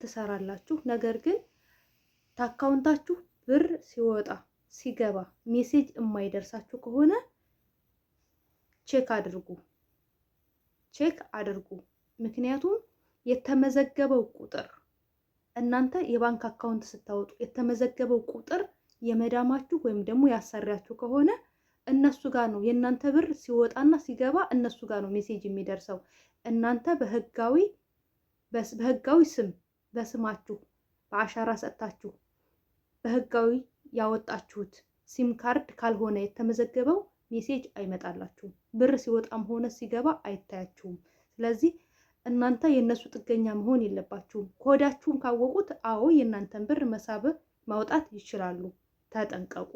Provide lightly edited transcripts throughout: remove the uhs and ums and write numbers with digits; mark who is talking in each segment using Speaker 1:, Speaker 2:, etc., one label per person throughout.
Speaker 1: ትሰራላችሁ። ነገር ግን ታካውንታችሁ ብር ሲወጣ ሲገባ ሜሴጅ የማይደርሳችሁ ከሆነ ቼክ አድርጉ። ምክንያቱም የተመዘገበው ቁጥር እናንተ የባንክ አካውንት ስታወጡ የተመዘገበው ቁጥር የመዳማችሁ ወይም ደግሞ ያሰሪያችሁ ከሆነ እነሱ ጋር ነው የእናንተ ብር ሲወጣና ሲገባ እነሱ ጋር ነው ሜሴጅ የሚደርሰው። እናንተ በህጋዊ ስም በስማችሁ በአሻራ ሰጥታችሁ በህጋዊ ያወጣችሁት ሲም ካርድ ካልሆነ የተመዘገበው ሜሴጅ አይመጣላችሁም። ብር ሲወጣም ሆነ ሲገባ አይታያችሁም። ስለዚህ እናንተ የእነሱ ጥገኛ መሆን የለባችሁም። ኮዳችሁን ካወቁት አዎ የእናንተን ብር መሳብ ማውጣት ይችላሉ። ተጠንቀቁ።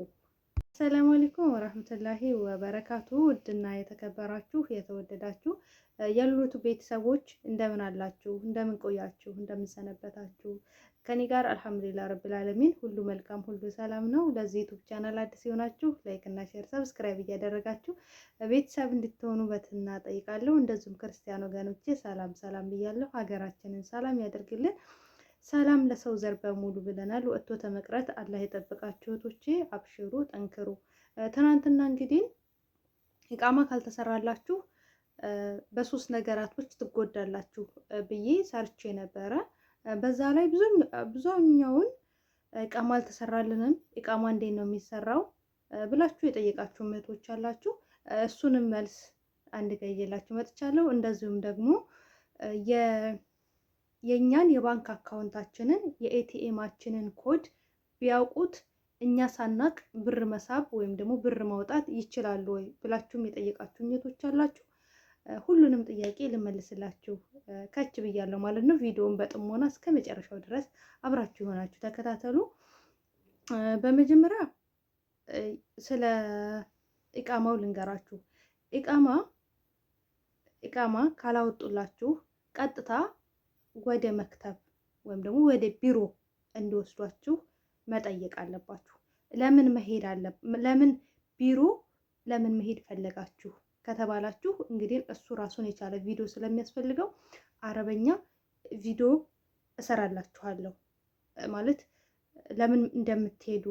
Speaker 1: ሰላም አለይኩም ወራህመቱላሂ ወበረካቱ። ውድና የተከበራችሁ የተወደዳችሁ ያሉት ቤተሰቦች እንደምን አላችሁ? እንደምን ቆያችሁ? እንደምን ሰነበታችሁ? ከኔ ጋር አልሐምዱሊላህ ረብል ዓለሚን ሁሉ መልካም ሁሉ ሰላም ነው። ለዚህ ዩቲዩብ ቻናል አዲስ የሆናችሁ ላይክ እና ሼር ሰብስክራይብ እያደረጋችሁ ቤተሰብ እንድትሆኑ በትና ጠይቃለሁ። እንደዚሁም ክርስቲያን ወገኖቼ ሰላም ብያለሁ። ሀገራችንን ሰላም ያደርግልን። ሰላም ለሰው ዘር በሙሉ ብለናል። ወጥቶ ተመቅረት አላህ የጠበቃችሁ እህቶቼ አብሽሩ፣ ጠንክሩ። ትናንትና እንግዲህ ኢቃማ ካልተሰራላችሁ በሶስት ነገራቶች ትጎዳላችሁ ብዬ ሰርቼ ነበረ። በዛ ላይ ብዙኛውን ኢቃማ አልተሰራልንም፣ ኢቃማ እንዴት ነው የሚሰራው ብላችሁ የጠየቃችሁ እህቶች አላችሁ። እሱንም መልስ አንድ ጋር ይዤላችሁ መጥቻለሁ። እንደዚሁም ደግሞ የእኛን የባንክ አካውንታችንን የኤቲኤማችንን ኮድ ቢያውቁት እኛ ሳናቅ ብር መሳብ ወይም ደግሞ ብር ማውጣት ይችላሉ ወይ ብላችሁም የጠየቃችሁ እህቶች አላችሁ። ሁሉንም ጥያቄ ልመልስላችሁ ከች ብያለሁ ማለት ነው። ቪዲዮውን በጥሞና እስከ መጨረሻው ድረስ አብራችሁ የሆናችሁ ተከታተሉ። በመጀመሪያ ስለ ኢቃማው ልንገራችሁ። ኢቃማ ካላወጡላችሁ ቀጥታ ወደ መክተብ ወይም ደግሞ ወደ ቢሮ እንዲወስዷችሁ መጠየቅ አለባችሁ። ለምን ቢሮ መሄድ ፈለጋችሁ ከተባላችሁ እንግዲህ እሱ ራሱን የቻለ ቪዲዮ ስለሚያስፈልገው አረበኛ ቪዲዮ እሰራላችኋለሁ። ማለት ለምን እንደምትሄዱ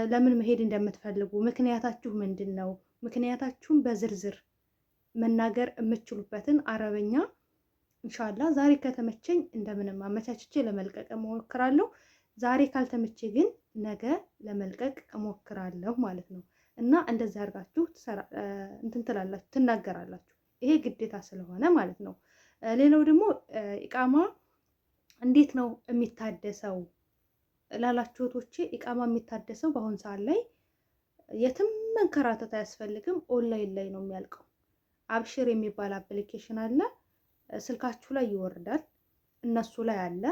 Speaker 1: ለምን መሄድ እንደምትፈልጉ ምክንያታችሁ ምንድን ነው፣ ምክንያታችሁን በዝርዝር መናገር የምትችሉበትን አረበኛ ኢንሻአላህ ዛሬ ከተመቸኝ እንደምንም አመቻችቼ ለመልቀቅ እሞክራለሁ። ዛሬ ካልተመቼ ግን ነገ ለመልቀቅ እሞክራለሁ ማለት ነው። እና እንደዛ አድርጋችሁ ትናገራላችሁ። ይሄ ግዴታ ስለሆነ ማለት ነው። ሌላው ደግሞ ኢቃማ እንዴት ነው የሚታደሰው ላላችሁ እህቶቼ፣ ኢቃማ የሚታደሰው በአሁን ሰዓት ላይ የትም መንከራተት አያስፈልግም። ኦንላይን ላይ ነው የሚያልቀው። አብሽር የሚባል አፕሊኬሽን አለ። ስልካችሁ ላይ ይወርዳል። እነሱ ላይ አለ።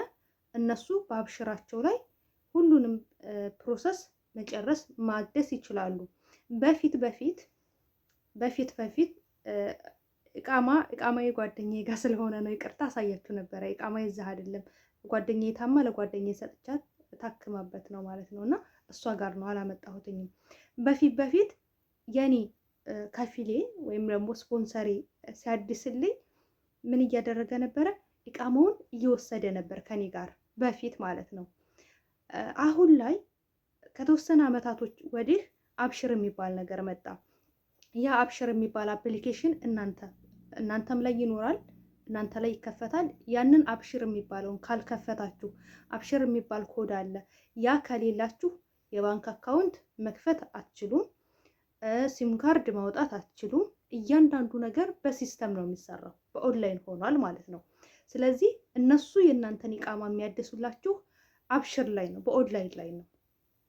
Speaker 1: እነሱ በአብሽራቸው ላይ ሁሉንም ፕሮሰስ መጨረስ ማደስ ይችላሉ። በፊት ኢቃማ የጓደኛዬ ጋር ስለሆነ ነው ይቅርታ አሳያችሁ ነበረ። ኢቃማ ይዛህ አይደለም ጓደኛዬ ታማ ለጓደኛዬ ሰጥቻት ታክማበት ነው ማለት ነው። እና እሷ ጋር ነው አላመጣሁትኝም። በፊት የኔ ከፊሌ ወይም ደግሞ ስፖንሰሬ ሲያድስልኝ ምን እያደረገ ነበረ? ኢቃማውን እየወሰደ ነበር ከኔ ጋር በፊት ማለት ነው። አሁን ላይ ከተወሰነ አመታቶች ወዲህ አብሽር የሚባል ነገር መጣ። ያ አብሽር የሚባል አፕሊኬሽን እናንተም ላይ ይኖራል፣ እናንተ ላይ ይከፈታል። ያንን አብሽር የሚባለውን ካልከፈታችሁ አብሽር የሚባል ኮድ አለ። ያ ከሌላችሁ የባንክ አካውንት መክፈት አትችሉም፣ ሲም ካርድ ማውጣት አትችሉም። እያንዳንዱ ነገር በሲስተም ነው የሚሰራው፣ በኦንላይን ሆኗል ማለት ነው። ስለዚህ እነሱ የእናንተን ኢቃማ የሚያድሱላችሁ አብሽር ላይ ነው፣ በኦንላይን ላይ ነው።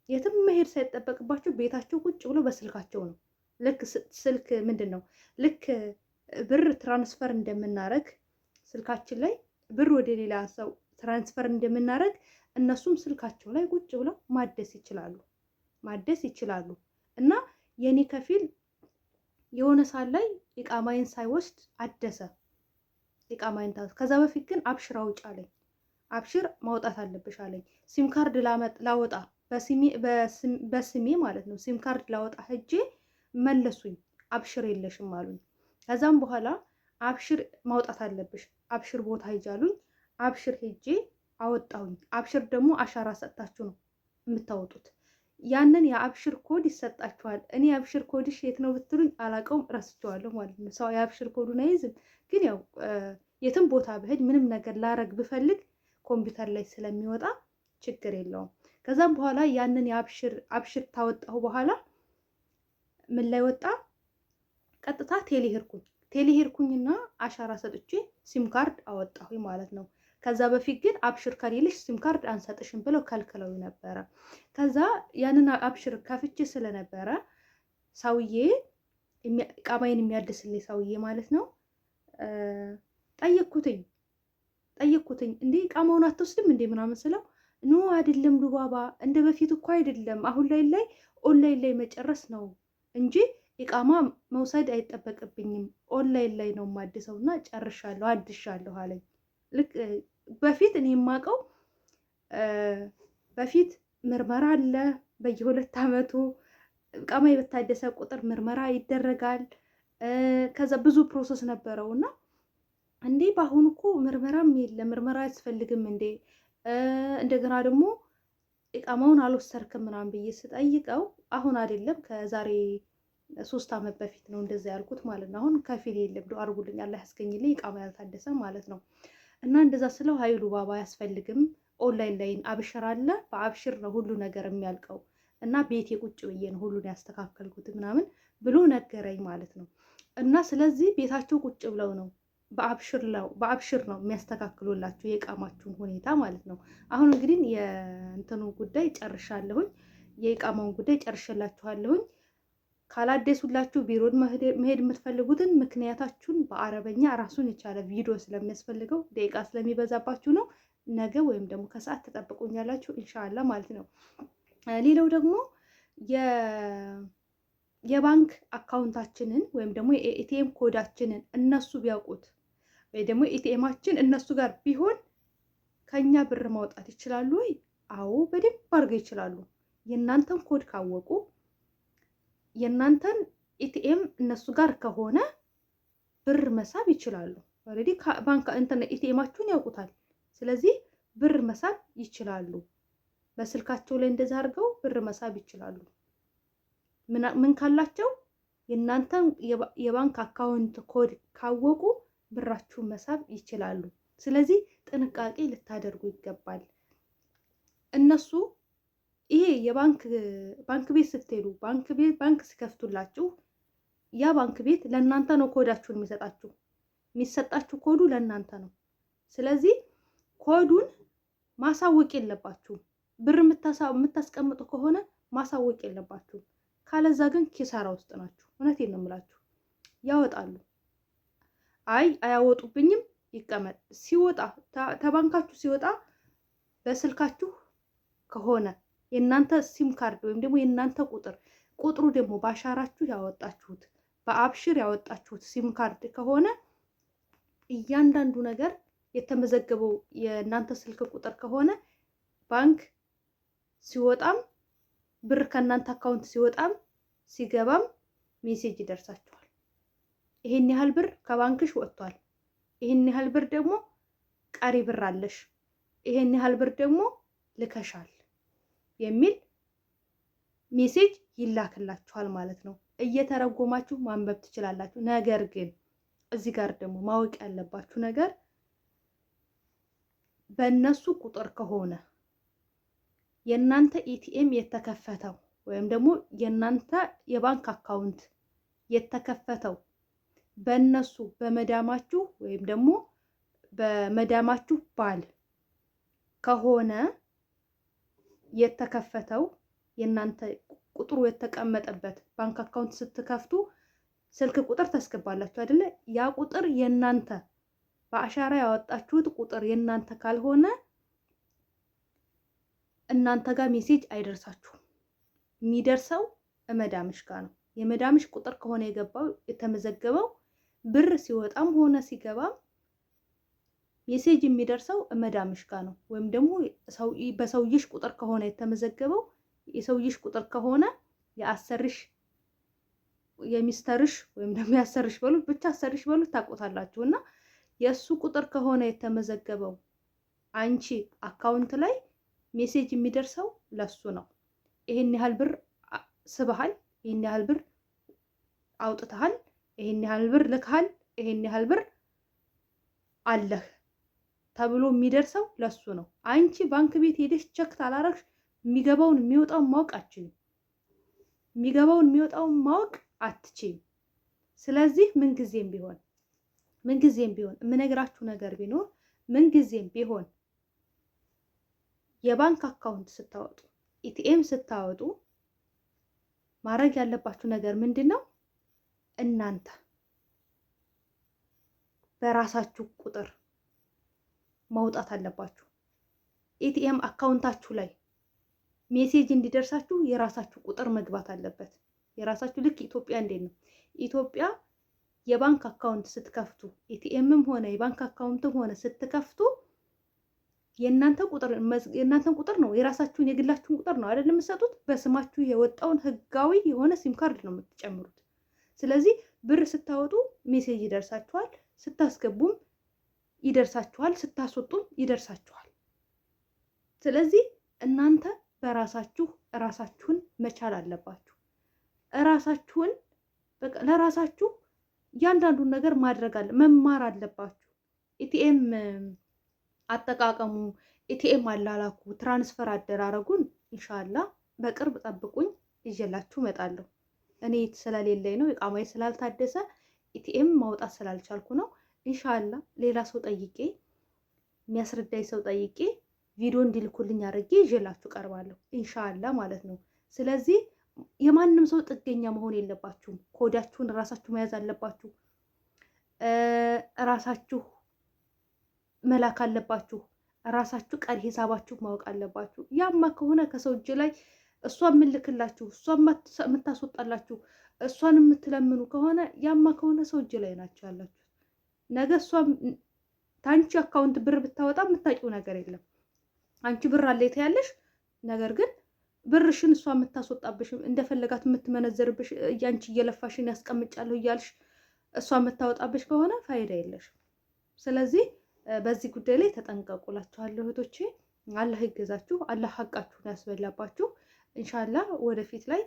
Speaker 1: የትም መሄድ ሳይጠበቅባችሁ ቤታቸው ቁጭ ብሎ በስልካቸው ነው። ልክ ስልክ ምንድን ነው ልክ ብር ትራንስፈር እንደምናረግ ስልካችን ላይ ብር ወደ ሌላ ሰው ትራንስፈር እንደምናረግ እነሱም ስልካቸው ላይ ቁጭ ብለው ማደስ ይችላሉ። እና የኔ ከፊል የሆነ ሰዓት ላይ ኢቃማይን ሳይወስድ አደሰ። ኢቃማይን ከዛ በፊት ግን አብሽር አውጭ አለኝ። አብሽር ማውጣት አለብሽ አለኝ። ሲም ካርድ ላወጣ በስሜ ማለት ነው። ሲም ካርድ ላወጣ ሄጄ መለሱኝ። አብሽር የለሽም አሉኝ። ከዛም በኋላ አብሽር ማውጣት አለብሽ፣ አብሽር ቦታ ሂጅ አሉኝ። አብሽር ሄጄ አወጣሁኝ። አብሽር ደግሞ አሻራ ሰጥታችሁ ነው የምታወጡት። ያንን የአብሽር ኮድ ይሰጣችኋል። እኔ የአብሽር ኮድሽ የት ነው ብትሉኝ አላውቀውም፣ ረስቼዋለሁ ማለት ነው። ሰው የአብሽር ኮዱን አይዝም። ግን ያው የትም ቦታ ብሄድ ምንም ነገር ላረግ ብፈልግ ኮምፒውተር ላይ ስለሚወጣ ችግር የለውም። ከዛም በኋላ ያንን የአብሽር ታወጣሁ በኋላ ምን ላይ ወጣ? ቀጥታ ቴሌ ሄድኩኝና አሻራ ሰጥቼ ሲም ካርድ አወጣሁኝ ማለት ነው። ከዛ በፊት ግን አብሽር ከሌለሽ ሲም ካርድ አንሰጥሽም ብለው ከልክለው ነበረ። ከዛ ያንን አብሽር ከፍቼ ስለነበረ ሰውዬ ቃባይን የሚያድስልኝ ሰውዬ ማለት ነው ጠየቅኩትኝ እንዴ ቃማውን አትወስድም እንዴ ምናምን ስለው ኖ አይደለም ሉባባ፣ እንደ በፊት እኮ አይደለም። አሁን ላይ ኦንላይን ላይ መጨረስ ነው እንጂ ኢቃማ መውሰድ አይጠበቅብኝም። ኦንላይን ላይ ነው የማድሰው እና ጨርሻለሁ፣ አድሻለሁ አለኝ። ልክ በፊት እኔ የማውቀው በፊት ምርመራ አለ በየ2 ዓመቱ ኢቃማ በታደሰ ቁጥር ምርመራ ይደረጋል። ከዛ ብዙ ፕሮሰስ ነበረው እና እንዴ በአሁኑ እኮ ምርመራም የለ፣ ምርመራ አያስፈልግም እንዴ እንደገና ደግሞ ኢቃማውን አልወሰድክም ምናምን ብዬ ስጠይቀው አሁን አይደለም ከዛሬ 3 ዓመት በፊት ነው እንደዛ ያልኩት ማለት ነው። አሁን ከፊል የለም ዶ አድርጉልኝ አላህ ያስገኝልኝ ኢቃማ ያልታደሰ ማለት ነው። እና እንደዛ ስለው ሀይሉ ባባ አያስፈልግም፣ ኦንላይን ላይ አብሽር አለ፣ በአብሽር ነው ሁሉ ነገር የሚያልቀው እና ቤቴ ቁጭ ብዬ ነው ሁሉን ያስተካከልኩት ምናምን ብሎ ነገረኝ ማለት ነው። እና ስለዚህ ቤታቸው ቁጭ ብለው ነው በአብሽር ነው የሚያስተካክሉላችሁ የኢቃማችሁን ሁኔታ ማለት ነው። አሁን እንግዲህ የእንትኑ ጉዳይ ጨርሻለሁኝ፣ የኢቃማውን ጉዳይ ጨርሼላችኋለሁኝ። ካላደሱላችሁ ቢሮን መሄድ የምትፈልጉትን ምክንያታችሁን በአረበኛ ራሱን የቻለ ቪዲዮ ስለሚያስፈልገው ደቂቃ ስለሚበዛባችሁ ነው። ነገ ወይም ደግሞ ከሰዓት ተጠብቁኛላችሁ ኢንሻአላ ማለት ነው። ሌላው ደግሞ የባንክ አካውንታችንን ወይም ደግሞ የኤቲኤም ኮዳችንን እነሱ ቢያውቁት ወይ ደግሞ ኤቲኤማችን እነሱ ጋር ቢሆን ከኛ ብር ማውጣት ይችላሉ ወይ? አዎ በደንብ አድርገው ይችላሉ። የእናንተን ኮድ ካወቁ የእናንተን ኤቲኤም እነሱ ጋር ከሆነ ብር መሳብ ይችላሉ። ኦልሬዲ ባንክ እንትን ኤቲኤማችሁን ያውቁታል። ስለዚህ ብር መሳብ ይችላሉ። በስልካቸው ላይ እንደዛ አድርገው ብር መሳብ ይችላሉ። ምን ካላቸው የእናንተን የባንክ አካውንት ኮድ ካወቁ ብራችሁን መሳብ ይችላሉ። ስለዚህ ጥንቃቄ ልታደርጉ ይገባል። እነሱ ይሄ ባንክ ቤት ስትሄዱ ባንክ ሲከፍቱላችሁ ያ ባንክ ቤት ለእናንተ ነው ኮዳችሁን የሚሰጣችሁ። የሚሰጣችሁ ኮዱ ለእናንተ ነው። ስለዚህ ኮዱን ማሳወቅ የለባችሁም። ብር የምታስቀምጡ ከሆነ ማሳወቅ የለባችሁም። ካለዛ ግን ኪሳራ ውስጥ ናችሁ። እውነቴን ነው የምላችሁ። ያወጣሉ። አያወጡብኝም ይቀመጥ። ሲወጣ ተባንካችሁ ሲወጣ በስልካችሁ ከሆነ የእናንተ ሲም ካርድ ወይም ደግሞ የእናንተ ቁጥሩ ደግሞ በአሻራችሁ ያወጣችሁት በአብሽር ያወጣችሁት ሲም ካርድ ከሆነ እያንዳንዱ ነገር የተመዘገበው የእናንተ ስልክ ቁጥር ከሆነ ባንክ ሲወጣም ብር ከእናንተ አካውንት ሲወጣም ሲገባም ሜሴጅ ይደርሳችኋል። ይሄን ያህል ብር ከባንክሽ ወጥቷል፣ ይሄን ያህል ብር ደግሞ ቀሪ ብር አለሽ፣ ይሄን ያህል ብር ደግሞ ልከሻል የሚል ሜሴጅ ይላክላችኋል ማለት ነው። እየተረጎማችሁ ማንበብ ትችላላችሁ። ነገር ግን እዚህ ጋር ደግሞ ማወቅ ያለባችሁ ነገር በእነሱ ቁጥር ከሆነ የእናንተ ኤቲኤም የተከፈተው ወይም ደግሞ የእናንተ የባንክ አካውንት የተከፈተው በእነሱ በመዳማችሁ ወይም ደግሞ በመዳማችሁ ባል ከሆነ የተከፈተው የእናንተ ቁጥሩ የተቀመጠበት ባንክ አካውንት ስትከፍቱ ስልክ ቁጥር ታስገባላችሁ አይደለ? ያ ቁጥር የእናንተ በአሻራ ያወጣችሁት ቁጥር የእናንተ ካልሆነ እናንተ ጋር ሜሴጅ አይደርሳችሁም። የሚደርሰው መዳምሽ ጋር ነው። የመዳምሽ ቁጥር ከሆነ የገባው የተመዘገበው ብር ሲወጣም ሆነ ሲገባም ሜሴጅ የሚደርሰው መዳምሽ ጋር ነው። ወይም ደግሞ በሰውይሽ ቁጥር ከሆነ የተመዘገበው የሰውይሽ ቁጥር ከሆነ የአሰርሽ የሚስተርሽ ወይም ደግሞ ያሰርሽ በሉት ብቻ አሰርሽ በሉት ታውቁታላችሁ። እና የእሱ ቁጥር ከሆነ የተመዘገበው አንቺ አካውንት ላይ ሜሴጅ የሚደርሰው ለሱ ነው። ይሄን ያህል ብር ስበሃል፣ ይሄን ያህል ብር አውጥተሃል፣ ይሄን ያህል ብር ልክሃል፣ ይሄን ያህል ብር አለህ ተብሎ የሚደርሰው ለሱ ነው። አንቺ ባንክ ቤት ሄደሽ ቸክ ታላረግሽ የሚገባውን የሚወጣውን ማወቅ አትችይም። የሚገባውን የሚወጣውን ማወቅ አትችይም። ስለዚህ ምንጊዜም ቢሆን የምነግራችሁ ነገር ቢኖር ምንጊዜም ቢሆን የባንክ አካውንት ስታወጡ፣ ኢቲኤም ስታወጡ ማድረግ ያለባችሁ ነገር ምንድን ነው? እናንተ በራሳችሁ ቁጥር ማውጣት አለባችሁ። ኢቲኤም አካውንታችሁ ላይ ሜሴጅ እንዲደርሳችሁ የራሳችሁ ቁጥር መግባት አለበት። የራሳችሁ ልክ ኢትዮጵያ እንዴት ነው? ኢትዮጵያ የባንክ አካውንት ስትከፍቱ ኢቲኤምም ሆነ የባንክ አካውንትም ሆነ ስትከፍቱ የእናንተን ቁጥር ነው፣ የራሳችሁን የግላችሁን ቁጥር ነው አይደል የምትሰጡት። በስማችሁ የወጣውን ህጋዊ የሆነ ሲም ካርድ ነው የምትጨምሩት። ስለዚህ ብር ስታወጡ ሜሴጅ ይደርሳችኋል፣ ስታስገቡም ይደርሳችኋል፣ ስታስወጡም ይደርሳችኋል። ስለዚህ እናንተ በራሳችሁ ራሳችሁን መቻል አለባችሁ። ራሳችሁን በቃ ለራሳችሁ እያንዳንዱን ነገር መማር አለባችሁ። ኢቲኤም አጠቃቀሙ፣ ኢቲኤም አላላኩ፣ ትራንስፈር አደራረጉን ኢንሻአላህ በቅርብ ጠብቁኝ፣ ይዤላችሁ እመጣለሁ። እኔ ስለሌለኝ ነው እቃማዬ ስላልታደሰ ኢቲኤም ማውጣት ስላልቻልኩ ነው። ኢንሻአላህ ሌላ ሰው ጠይቄ የሚያስረዳኝ ሰው ጠይቄ ቪዲዮ እንዲልኩልኝ አድርጌ ይዤላችሁ ቀርባለሁ ኢንሻአላህ ማለት ነው። ስለዚህ የማንም ሰው ጥገኛ መሆን የለባችሁም። ኮዳችሁን ራሳችሁ መያዝ አለባችሁ። ራሳችሁ መላክ አለባችሁ። ራሳችሁ ቀሪ ሂሳባችሁ ማወቅ አለባችሁ። ያማ ከሆነ ከሰው እጅ ላይ እሷ የምልክላችሁ እሷ የምታስወጣላችሁ እሷን የምትለምኑ ከሆነ ያማ ከሆነ ሰው እጅ ላይ ናቸው ያላችሁ። ነገ እሷ ታንቺ አካውንት ብር ብታወጣ የምታውቂው ነገር የለም። አንቺ ብር አለ ያለሽ፣ ነገር ግን ብርሽን እሷ የምታስወጣብሽ እንደፈለጋት የምትመነዘርብሽ እያንቺ እየለፋሽን ያስቀምጫለሁ እያልሽ እሷ የምታወጣብሽ ከሆነ ፋይዳ የለሽም። ስለዚህ በዚህ ጉዳይ ላይ ተጠንቀቁላችኋለሁ እህቶቼ። አላህ ይገዛችሁ፣ አላህ ሐቃችሁን ያስበላባችሁ። ኢንሻአላህ ወደፊት ላይ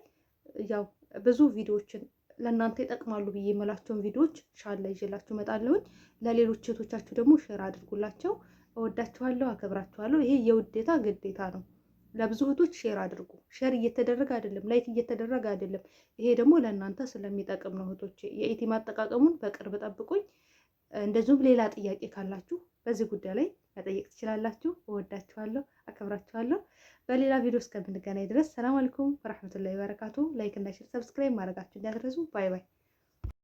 Speaker 1: ያው ብዙ ቪዲዮዎችን ለእናንተ ይጠቅማሉ ብዬ የምላቸውን ቪዲዮዎች ኢንሻአላህ ይዤላችሁ እመጣለሁኝ። ለሌሎች እህቶቻችሁ ደግሞ ሼር አድርጉላቸው። እወዳችኋለሁ፣ አከብራችኋለሁ። ይሄ የውዴታ ግዴታ ነው። ለብዙ እህቶች ሼር አድርጉ። ሼር እየተደረገ አይደለም፣ ላይክ እየተደረገ አይደለም። ይሄ ደግሞ ለእናንተ ስለሚጠቅም ነው እህቶቼ። የኢቲኤም አጠቃቀሙን በቅርብ ጠብቁኝ። እንደዚሁም ሌላ ጥያቄ ካላችሁ በዚህ ጉዳይ ላይ መጠየቅ ትችላላችሁ። እወዳችኋለሁ፣ አከብራችኋለሁ። በሌላ ቪዲዮ እስከምንገናኝ ድረስ ሰላም አለይኩም ወራህመቱላሂ ወበረካቱ። ላይክ እና ሼር ሰብስክራይብ ማድረጋችሁ እንዳትረሱ። ባይ ባይ።